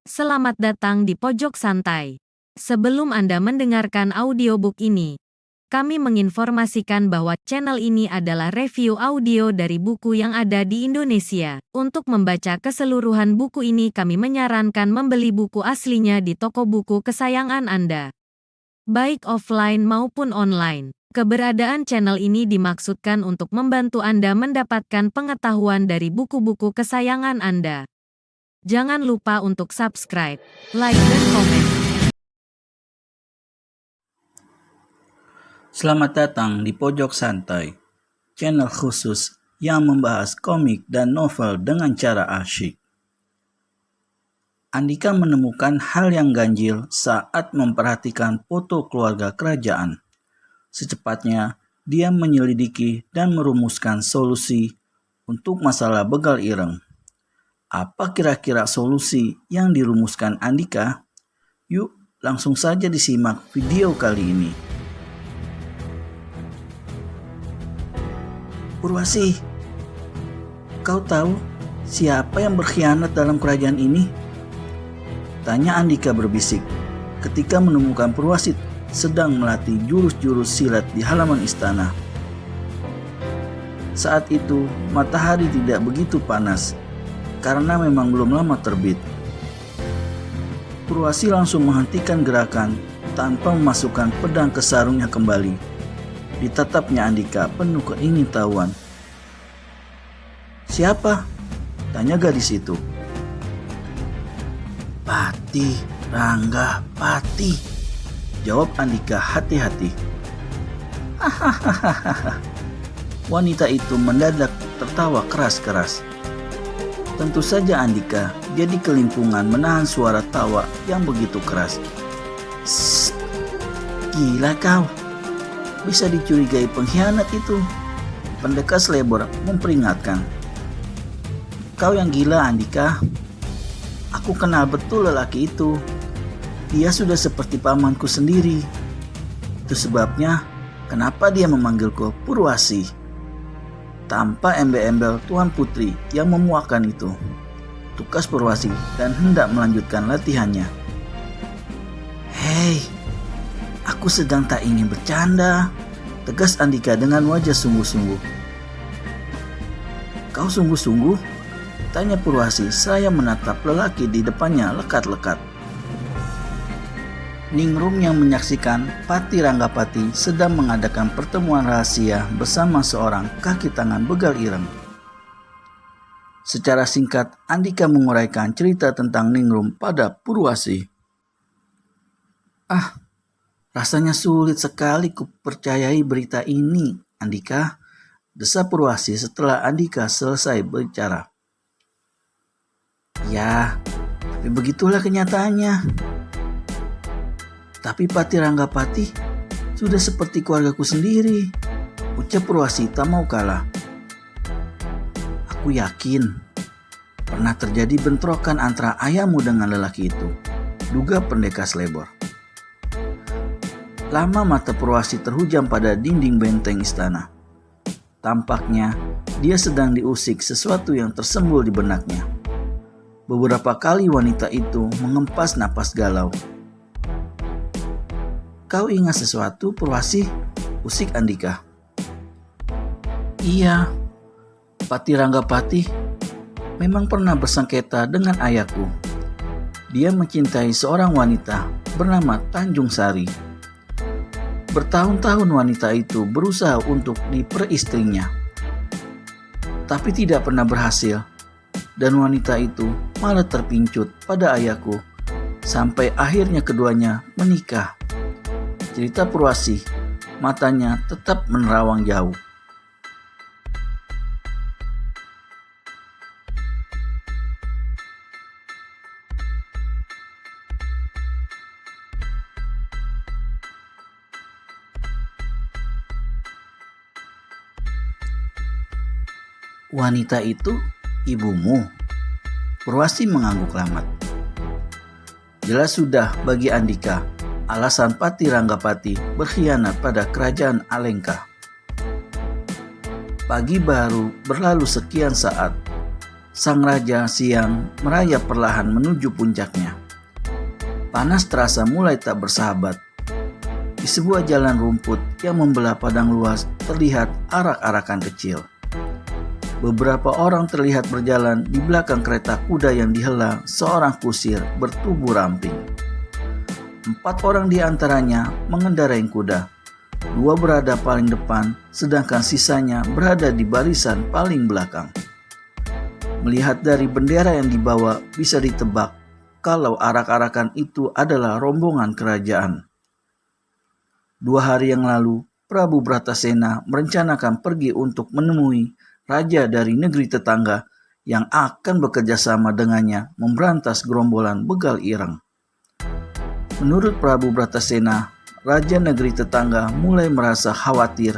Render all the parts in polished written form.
Selamat datang di Pojok Santai. Sebelum Anda mendengarkan audiobook ini, kami menginformasikan bahwa channel ini adalah review audio dari buku yang ada di Indonesia. Untuk membaca keseluruhan buku ini, kami menyarankan membeli buku aslinya di toko buku kesayangan Anda, baik offline maupun online. Keberadaan channel ini dimaksudkan untuk membantu Anda mendapatkan pengetahuan dari buku-buku kesayangan Anda. Jangan lupa untuk subscribe, like, dan komen. Selamat datang di Pojok Santai, channel khusus yang membahas komik dan novel dengan cara asyik. Andika menemukan hal yang ganjil saat memperhatikan foto keluarga kerajaan. Secepatnya, dia menyelidiki dan merumuskan solusi untuk masalah begal ireng. Apa kira-kira solusi yang dirumuskan Andika? Yuk, langsung saja disimak video kali ini. Purwasi, kau tahu siapa yang berkhianat dalam kerajaan ini? Tanya Andika berbisik ketika menemukan Purwasi sedang melatih jurus-jurus silat di halaman istana. Saat itu, matahari tidak begitu panas karena memang belum lama terbit. Purwasi langsung menghentikan gerakan tanpa memasukkan pedang ke sarungnya kembali. Ditatapnya Andika penuh keingintahuan. "Siapa?" tanya gadis itu. "Pati Rangga Pati," jawab Andika hati-hati. "Hahaha." Wanita itu mendadak tertawa keras-keras. Tentu saja Andika jadi kelimpungan menahan suara tawa yang begitu keras. "Sst, gila kau. Bisa dicurigai pengkhianat itu," pendekar Slebor memperingatkan. "Kau yang gila, Andika. Aku kenal betul lelaki itu. Dia sudah seperti pamanku sendiri. Itu sebabnya kenapa dia memanggilku Purwasi, tanpa embel-embel Tuan Putri yang memuakkan itu," tukas Purwasi dan hendak melanjutkan latihannya. "Hei, aku sedang tak ingin bercanda," tegas Andika dengan wajah sungguh-sungguh. "Kau sungguh-sungguh?" tanya Purwasi. Saya menatap lelaki di depannya lekat-lekat. Ningrum yang menyaksikan Pati Ranggapati sedang mengadakan pertemuan rahasia bersama seorang kaki tangan begal ireng. Secara singkat, Andika menguraikan cerita tentang Ningrum pada Purwasi. "Ah, rasanya sulit sekali kupercayai berita ini, Andika," desa Purwasi setelah Andika selesai berbicara. "Ya, tapi begitulah kenyataannya. Tapi Pati Ranggapati sudah seperti keluargaku sendiri," ucap Purwasi tak mau kalah. "Aku yakin pernah terjadi bentrokan antara ayahmu dengan lelaki itu," duga pendekar Slebor. Lama mata Purwasi terhujam pada dinding benteng istana. Tampaknya dia sedang diusik sesuatu yang tersembul di benaknya. Beberapa kali wanita itu mengempas napas galau. "Kau ingat sesuatu, Purwasi?" usik Andika. "Iya, Pati Ranggapati memang pernah bersengketa dengan ayahku. Dia mencintai seorang wanita bernama Tanjung Sari. Bertahun-tahun wanita itu berusaha untuk diperistrinya, tapi tidak pernah berhasil, dan wanita itu malah terpincut pada ayahku sampai akhirnya keduanya menikah," cerita Purwasi, matanya tetap menerawang jauh. "Wanita itu ibumu?" Purwasi mengangguk lamat. Jelas sudah bagi Andika alasan Pati Ranggapati berkhianat pada kerajaan Alengka. Pagi baru berlalu sekian saat. Sang raja siang merayap perlahan menuju puncaknya. Panas terasa mulai tak bersahabat. Di sebuah jalan rumput yang membelah padang luas terlihat arak-arakan kecil. Beberapa orang terlihat berjalan di belakang kereta kuda yang dihela seorang kusir bertubuh ramping. 4 orang di antaranya mengendarai kuda. 2 berada paling depan, sedangkan sisanya berada di barisan paling belakang. Melihat dari bendera yang dibawa bisa ditebak kalau arak-arakan itu adalah rombongan kerajaan. 2 hari yang lalu, Prabu Bratasena merencanakan pergi untuk menemui raja dari negeri tetangga yang akan bekerja sama dengannya memberantas gerombolan begal ireng. Menurut Prabu Bratasena, raja negeri tetangga mulai merasa khawatir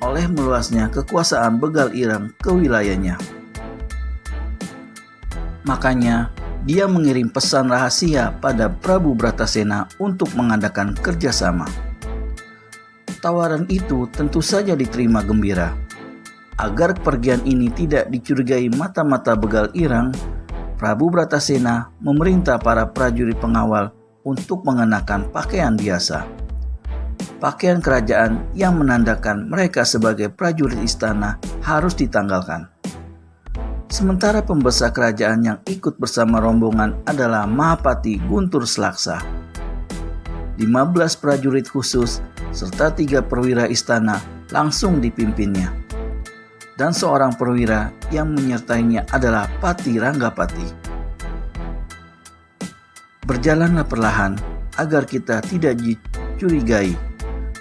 oleh meluasnya kekuasaan begal ireng ke wilayahnya. Makanya, dia mengirim pesan rahasia pada Prabu Bratasena untuk mengadakan kerjasama. Tawaran itu tentu saja diterima gembira. Agar kepergian ini tidak dicurigai mata-mata begal ireng, Prabu Bratasena memerintah para prajurit pengawal untuk mengenakan pakaian biasa. Pakaian kerajaan yang menandakan mereka sebagai prajurit istana harus ditanggalkan. Sementara pembesar kerajaan yang ikut bersama rombongan adalah Mahapati Guntur Slaksa. 15 prajurit khusus serta 3 perwira istana langsung dipimpinnya. Dan seorang perwira yang menyertainya adalah Pati Ranggapati. Berjalanlah perlahan agar kita tidak dicurigai,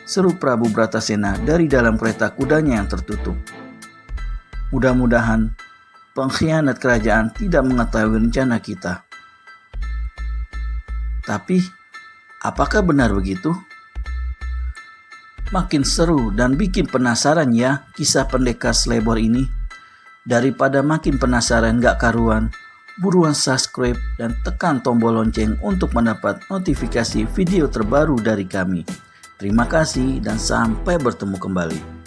seru Prabu Bratasena dari dalam kereta kudanya yang tertutup. Mudah-mudahan pengkhianat kerajaan tidak mengetahui rencana kita. Tapi, apakah benar begitu? Makin seru dan bikin penasaran ya kisah pendekar Slebor ini. Daripada makin penasaran gak karuan, buruan subscribe dan tekan tombol lonceng untuk mendapat notifikasi video terbaru dari kami. Terima kasih dan sampai bertemu kembali.